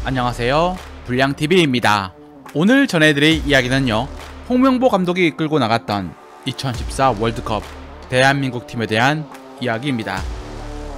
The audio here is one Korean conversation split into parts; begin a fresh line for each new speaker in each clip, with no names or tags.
안녕하세요, 불량TV입니다. 오늘 전해드릴 이야기는요, 홍명보 감독이 이끌고 나갔던 2014 월드컵 대한민국 팀에 대한 이야기입니다.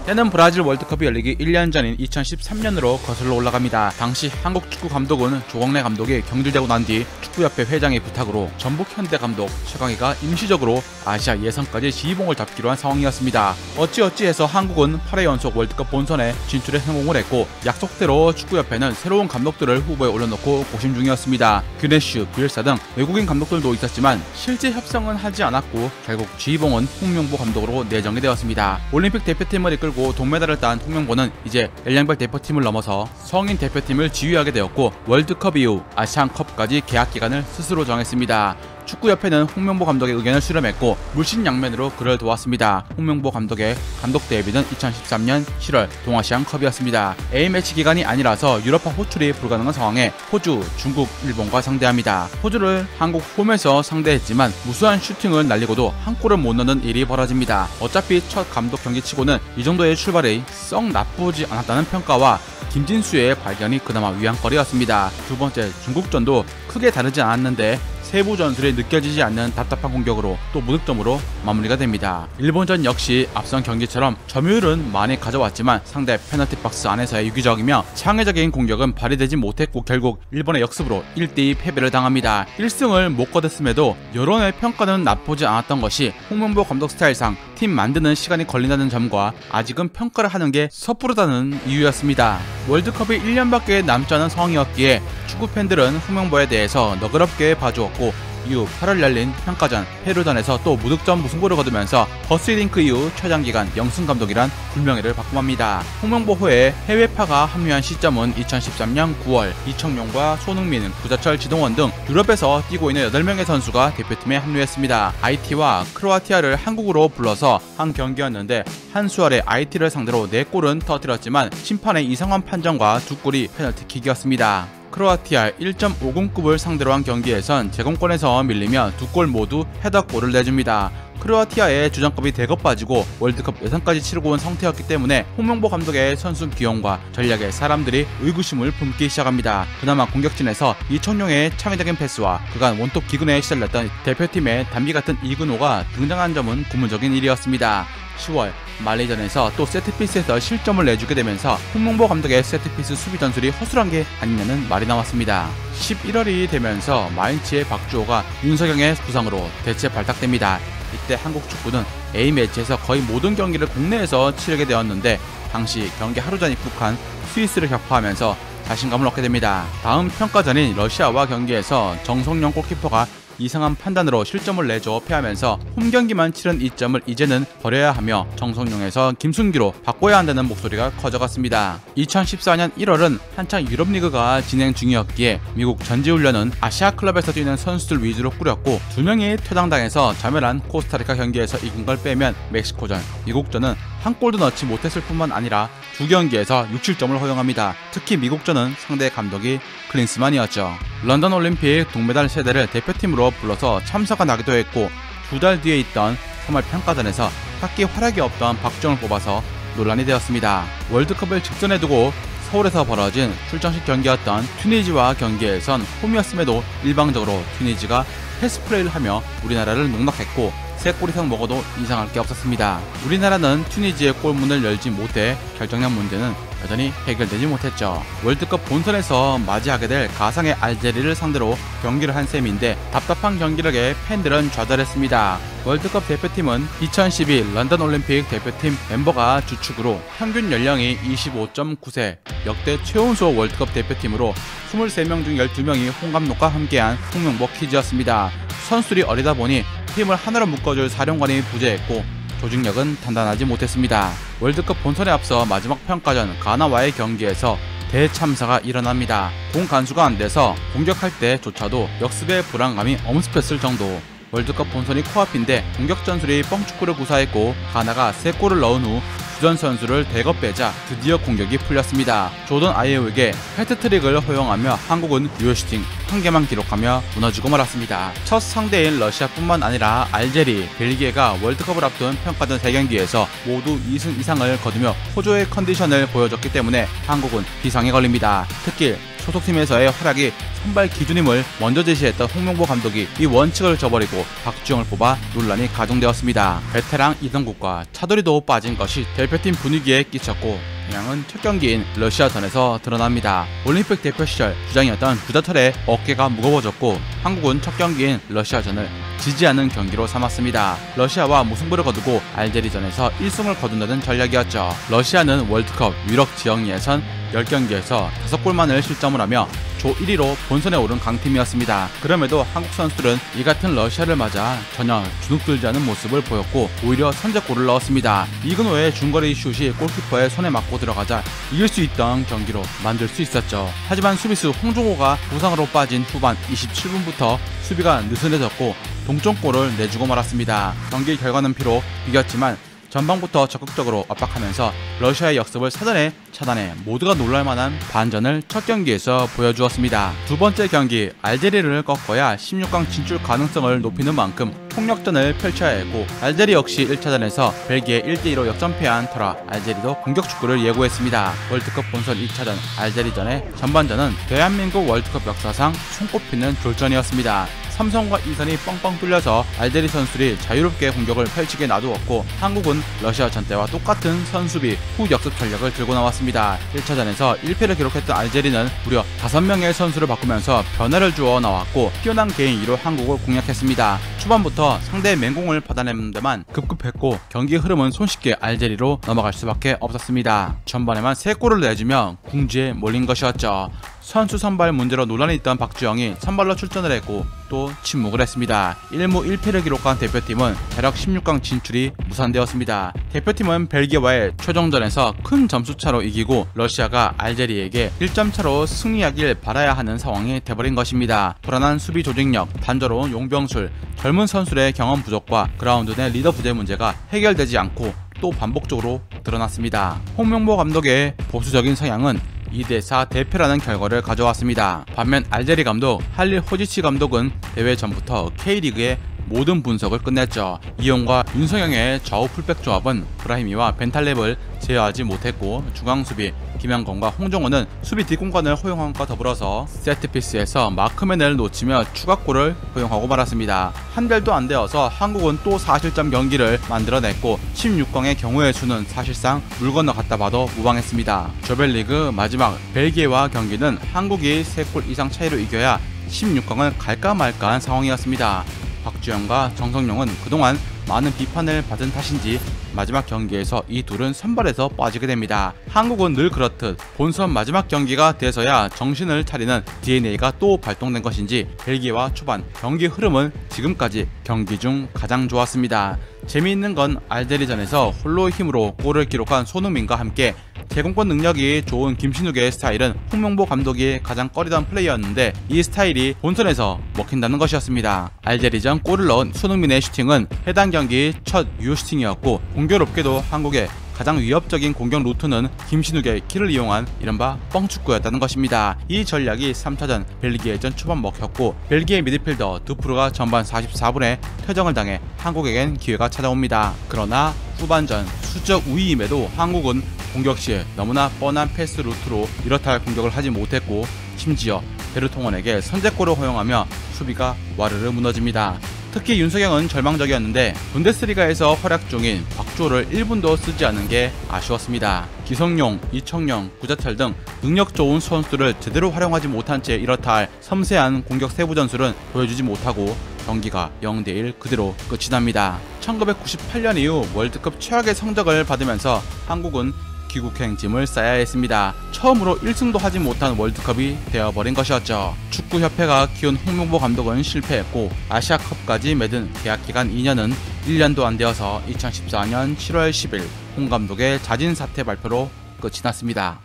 때는 브라질 월드컵이 열리기 1년 전인 2013년으로 거슬러 올라갑니다. 당시 한국 축구 감독은 조광래 감독이 경질되고 난 뒤 축구협회 회장의 부탁으로 전북 현대 감독 최강희가 임시적으로 아시아 예선까지 지휘봉을 잡기로 한 상황이었습니다. 어찌어찌해서 한국은 8회 연속 월드컵 본선에 진출에 성공을 했고, 약속대로 축구협회는 새로운 감독들을 후보에 올려놓고 고심 중이었습니다. 규네슈, 비엘사 등 외국인 감독들도 있었지만 실제 협상은 하지 않았고, 결국 지휘봉은 홍명보 감독으로 내정이 되었습니다. 올림픽 대표팀을 이끌고 동메달을 딴 홍명보는 이제 연령별 대표팀을 넘어서 성인 대표팀을 지휘하게 되었고, 월드컵 이후 아시안컵까지 계약 기간을 스스로 정했습니다. 축구협회는 홍명보 감독의 의견을 수렴했고 물신양면으로 그를 도왔습니다. 홍명보 감독의 감독 데뷔는 2013년 7월 동아시안컵이었습니다. A매치 기간이 아니라서 유럽파 호출이 불가능한 상황에 호주, 중국, 일본과 상대합니다. 호주를 한국 홈에서 상대했지만 무수한 슈팅을 날리고도 한 골을 못 넣는 일이 벌어집니다. 어차피 첫 감독 경기치고는 이 정도의 출발이 썩 나쁘지 않았다는 평가와 김진수의 발견이 그나마 위안거리였습니다. 두 번째 중국전도 크게 다르지 않았는데 세부 전술이 느껴지지 않는 답답한 공격으로 또 무득점으로 마무리가 됩니다. 일본전 역시 앞선 경기처럼 점유율은 많이 가져왔지만 상대 페널티 박스 안에서의 유기적이며 창의적인 공격은 발휘되지 못했고, 결국 일본의 역습으로 1대2 패배를 당합니다. 1승을 못 거뒀음에도 여론의 평가는 나쁘지 않았던 것이 홍명보 감독 스타일상 팀 만드는 시간이 걸린다는 점과 아직은 평가를 하는 게 섣부르다는 이유였습니다. 월드컵이 1년밖에 남지 않은 상황이었기에 축구 팬들은 홍명보에 대해서 너그럽게 봐주었고, 이후 8월 열린 평가전 페루전에서 또 무득점 무승부를 거두면서 버스링크 이후 최장기간 영승 감독이란 불명예를 받고 맙니다. 홍명보 후에 해외파가 합류한 시점은 2013년 9월 이청용과 손흥민, 구자철, 지동원 등 유럽에서 뛰고 있는 8명의 선수가 대표팀에 합류했습니다. IT와 크로아티아를 한국으로 불러서 한 경기였는데 한수월의 IT를 상대로 4골은 터뜨렸지만 심판의 이상한 판정과 2골이 페널티킥이었습니다. 크로아티아 1.50급을 상대로 한 경기에선 제공권에서 밀리며 2골 모두 헤더골을 내줍니다. 크로아티아의 주전급이 대거 빠지고 월드컵 예선까지 치르고 온 상태였기 때문에 홍명보 감독의 선수 기용과 전략에 사람들이 의구심을 품기 시작합니다. 그나마 공격진에서 이청용의 창의적인 패스와 그간 원톱 기근에 시달렸던 대표팀의 단비 같은 이근호가 등장한 점은 고무적인 일이었습니다. 10월 말레이전에서 또 세트피스에서 실점을 내주게 되면서 홍명보 감독의 세트피스 수비 전술이 허술한 게 아니냐는 말이 나왔습니다. 11월이 되면서 마인츠의 박주호가 윤석영의 부상으로 대체 발탁됩니다. 이때 한국 축구는 A매치에서 거의 모든 경기를 국내에서 치르게 되었는데 당시 경기 하루 전 입국한 스위스를 격파하면서 자신감을 얻게 됩니다. 다음 평가전인 러시아와 경기에서 정성용 골키퍼가 이상한 판단으로 실점을 내줘 패하면서 홈경기만 치른 이점을 이제는 버려야 하며 정성용에서 김순기로 바꿔야 한다는 목소리가 커져갔습니다. 2014년 1월은 한창 유럽리그가 진행 중이었기에 미국 전지훈련은 아시아 클럽에서 뛰는 선수들 위주로 꾸렸고 2명이 퇴장당해서 자멸한 코스타리카 경기에서 이긴 걸 빼면 멕시코전, 미국전은 한 골도 넣지 못했을 뿐만 아니라 2경기에서 6실점을 허용합니다. 특히 미국전은 상대 감독이 클린스만이었죠. 런던 올림픽 동메달 세대를 대표팀으로 불러서 참사가 나기도 했고 2달 뒤에 있던 3월 평가전에서 딱히 활약이 없던 박주영을 뽑아서 논란이 되었습니다. 월드컵을 직전에 두고 서울에서 벌어진 출정식 경기였던 튀니지와 경기에선 홈이었음에도 일방적으로 튀니지가 패스플레이를 하며 우리나라를 농락했고 3골 이상 먹어도 이상할 게 없었습니다. 우리나라는 튀니지의 골문을 열지 못해 결정력 문제는 여전히 해결되지 못했죠. 월드컵 본선에서 맞이하게 될 가상의 알제리를 상대로 경기를 한 셈인데 답답한 경기력에 팬들은 좌절했습니다. 월드컵 대표팀은 2012 런던 올림픽 대표팀 멤버가 주축으로 평균 연령이 25.9세, 역대 최연소 월드컵 대표팀으로 23명 중 12명이 홍 감독과 함께한 홍명보 키즈였습니다. 선수들이 어리다 보니 팀을 하나로 묶어줄 사령관이 부재했고 조직력은 단단하지 못했습니다. 월드컵 본선에 앞서 마지막 평가전 가나와의 경기에서 대참사가 일어납니다. 공 간수가 안 돼서 공격할 때조차도 역습의 불안감이 엄습했을 정도. 월드컵 본선이 코앞인데 공격 전술이 뻥축구를 구사했고 가나가 3골을 넣은 후 주전 선수를 대거 빼자 드디어 공격이 풀렸습니다. 조던 아이유에게 해트트릭을 허용하며 한국은 유효 슈팅 1개만 기록하며 무너지고 말았습니다. 첫 상대인 러시아뿐만 아니라 알제리, 벨기에가 월드컵을 앞둔 평가전 3경기에서 모두 2승 이상을 거두며 호조의 컨디션을 보여줬기 때문에 한국은 비상에 걸립니다. 특히 소속팀에서의 활약이 선발 기준임을 먼저 제시했던 홍명보 감독이 이 원칙을 저버리고 박주영을 뽑아 논란이 가중되었습니다. 베테랑 이동국과 차돌이도 빠진 것이 대표팀 분위기에 끼쳤고 영향은 첫 경기인 러시아전에서 드러납니다. 올림픽 대표 시절 주장이었던 구자철의 어깨가 무거워졌고 한국은 첫 경기인 러시아전을 지지 않는 경기로 삼았습니다. 러시아와 무승부를 거두고 알제리전에서 1승을 거둔다는 전략이었죠. 러시아는 월드컵 유럽 지역 예선 10경기에서 5골만을 실점을 하며 조 1위로 본선에 오른 강팀이었습니다. 그럼에도 한국 선수들은 이 같은 러시아를 맞아 전혀 주눅들지 않은 모습을 보였고 오히려 선제골을 넣었습니다. 이근호의 중거리 슛이 골키퍼의 손에 맞고 들어가자 이길 수 있던 경기로 만들 수 있었죠. 하지만 수비수 홍종호가 부상으로 빠진 후반 27분부터 수비가 느슨해졌고 동점골을 내주고 말았습니다. 경기 결과는 비록 이겼지만 전방부터 적극적으로 압박하면서 러시아의 역습을 사전에 차단해 모두가 놀랄만한 반전을 첫 경기에서 보여주었습니다. 두 번째 경기 알제리를 꺾어야 16강 진출 가능성을 높이는 만큼 폭력전을 펼쳐야 했고 알제리 역시 1차전에서 벨기에 1대2로 역전패한 터라 알제리도 공격 축구를 예고했습니다. 월드컵 본선 2차전 알제리전의 전반전은 대한민국 월드컵 역사상 손꼽히는 졸전이었습니다. 삼성과 이선이 뻥뻥 뚫려서 알제리 선수들이 자유롭게 공격을 펼치게 놔두었고 한국은 러시아 전 때와 똑같은 선수비 후 역습 전략을 들고 나왔습니다. 1차전에서 1패를 기록했던 알제리는 무려 5명의 선수를 바꾸면서 변화를 주어 나왔고 뛰어난 개인기로 한국을 공략했습니다. 초반부터 상대의 맹공을 받아내는 데만 급급했고 경기 흐름은 손쉽게 알제리로 넘어갈 수밖에 없었습니다. 전반에만 3골을 내주며 궁지에 몰린 것이었죠. 선수 선발 문제로 논란이 있던 박주영이 선발로 출전을 했고 또 침묵을 했습니다. 1무 1패를 기록한 대표팀은 대략 16강 진출이 무산되었습니다. 대표팀은 벨기에와의 최종전에서 큰 점수차로 이기고 러시아가 알제리에게 1점 차로 승리하길 바라야 하는 상황이 돼버린 것입니다. 불안한 수비 조직력, 단조로운 용병술, 젊은 선수들의 경험 부족과 그라운드 내 리더 부재 문제가 해결되지 않고 또 반복적으로 드러났습니다. 홍명보 감독의 보수적인 성향은 2대4 대패라는 결과를 가져왔습니다. 반면 알제리 감독 할릴 호지치 감독은 대회 전부터 K리그의 모든 분석을 끝냈죠. 이용과 윤성영의 좌우 풀백 조합은 브라히미와 벤탈렙을 제어하지 못했고 중앙수비 김양건과 홍정호는 수비 뒷공간을 허용함과 더불어서 세트피스에서 마크맨을 놓치며 추가골을 허용하고 말았습니다. 한 달도 안 되어서 한국은 또 4실점 경기를 만들어냈고 16강의 경우의 수는 사실상 물 건너갔다 봐도 무방했습니다. 조별리그 마지막 벨기에와 경기는 한국이 3골 이상 차이로 이겨야 16강을 갈까 말까한 상황이었습니다. 박주영과 정성용은 그동안 많은 비판을 받은 탓인지 마지막 경기에서 이 둘은 선발에서 빠지게 됩니다. 한국은 늘 그렇듯 본선 마지막 경기가 돼서야 정신을 차리는 DNA가 또 발동된 것인지 벨기에와 초반 경기 흐름은 지금까지 경기 중 가장 좋았습니다. 재미있는 건 알제리전에서 홀로 힘으로 골을 기록한 손흥민과 함께 제공권 능력이 좋은 김신욱의 스타일은 홍명보 감독이 가장 꺼리던 플레이였는데 이 스타일이 본선에서 먹힌다는 것이었습니다. 알제리전 골을 넣은 손흥민의 슈팅은 해당 경기 첫 유효 슈팅이었고 공교롭게도 한국의 가장 위협적인 공격 루트는 김신욱의 키를 이용한 이른바 뻥축구였다는 것입니다. 이 전략이 3차전 벨기에전 초반 먹혔고 벨기에 미드필더 두프르가 전반 44분에 퇴정을 당해 한국에겐 기회가 찾아옵니다. 그러나 후반전 수적 우위임에도 한국은 공격 시에 너무나 뻔한 패스 루트로 이렇다 할 공격을 하지 못했고 심지어 베르통원에게 선제골을 허용하며 수비가 와르르 무너집니다. 특히 윤석영은 절망적이었는데 분데스리가에서 활약 중인 박주호를 1분도 쓰지 않은 게 아쉬웠습니다. 기성용, 이청용, 구자철 등 능력 좋은 선수들을 제대로 활용하지 못한 채 이렇다 할 섬세한 공격 세부 전술은 보여주지 못하고 경기가 0대1 그대로 끝이 납니다. 1998년 이후 월드컵 최악의 성적을 받으면서 한국은 귀국행 짐을 싸야 했습니다. 처음으로 1승도 하지 못한 월드컵이 되어버린 것이었죠. 축구협회가 키운 홍명보 감독은 실패했고 아시아컵까지 맺은 계약기간 2년은 1년도 안 되어서 2014년 7월 10일 홍 감독의 자진 사퇴 발표로 끝이 났습니다.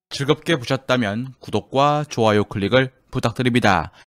즐겁게 보셨다면 구독과 좋아요 클릭을 부탁드립니다.